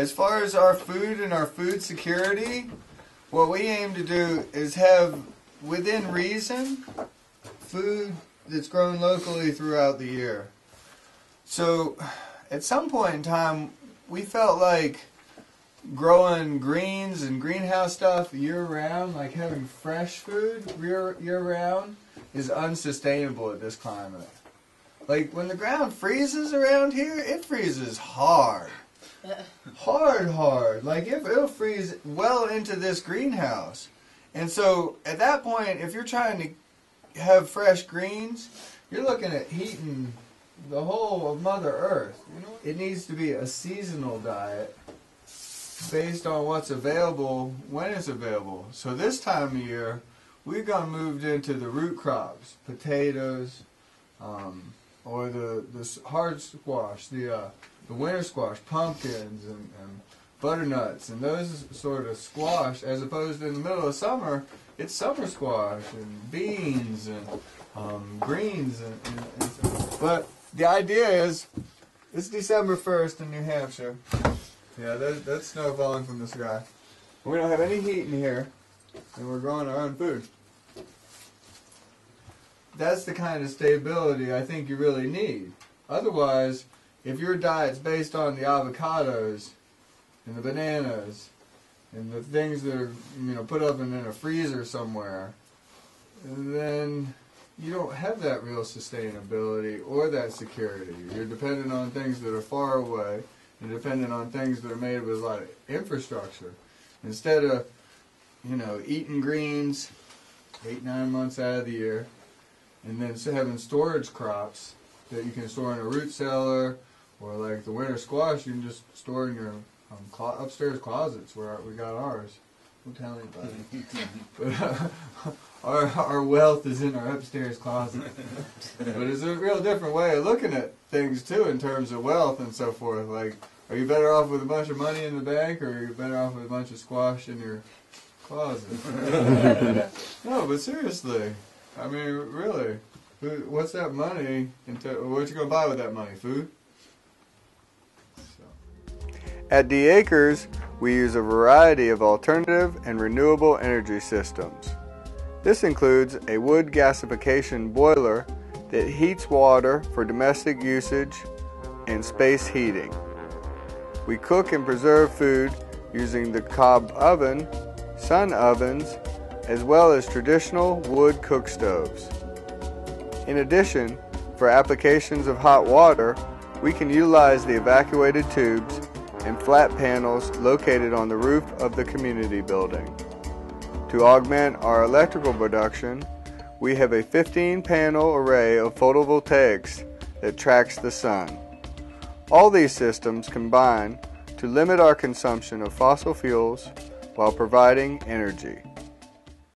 As far as our food and our food security, what we aim to do is have, within reason, food that's grown locally throughout the year. So, at some point in time, we felt like growing greens and greenhouse stuff year-round, like having fresh food year-round, is unsustainable at this climate. Like, when the ground freezes around here, it freezes hard. Hard. Like, it'll freeze well into this greenhouse. And so, at that point, if you're trying to have fresh greens, you're looking at heating the whole of Mother Earth. You know, it needs to be a seasonal diet based on what's available when it's available. So this time of year, we've moved into the root crops, potatoes, or the hard squash, the winter squash, pumpkins and butternuts, and those sort of squash, as opposed to in the middle of summer, it's summer squash and beans and greens. But the idea is, it's December 1st in New Hampshire. Yeah, that's snow falling from the sky. We don't have any heat in here, and we're growing our own food. That's the kind of stability I think you really need. Otherwise, if your diet's based on the avocados and the bananas and the things that are, put up in a freezer somewhere, then you don't have that real sustainability or that security. You're dependent on things that are far away. You're dependent on things that are made with a lot of infrastructure. Instead of, eating greens 8-9 months out of the year, and then having storage crops that you can store in a root cellar, or like the winter squash, you can just store in your upstairs closets where we got ours. Don't tell anybody. But our wealth is in our upstairs closet. But it's a real different way of looking at things too, in terms of wealth and so forth. Like, are you better off with a bunch of money in the bank, or are you better off with a bunch of squash in your closet? No, but seriously, I mean, really, what's that money? What you gonna buy with that money? Food? At DAcres, we use a variety of alternative and renewable energy systems. This includes a wood gasification boiler that heats water for domestic usage and space heating. We cook and preserve food using the cob oven, sun ovens, as well as traditional wood cook stoves. In addition, for applications of hot water, we can utilize the evacuated tubes and flat panels located on the roof of the community building. To augment our electrical production, we have a 15-panel array of photovoltaics that tracks the sun. All these systems combine to limit our consumption of fossil fuels while providing energy.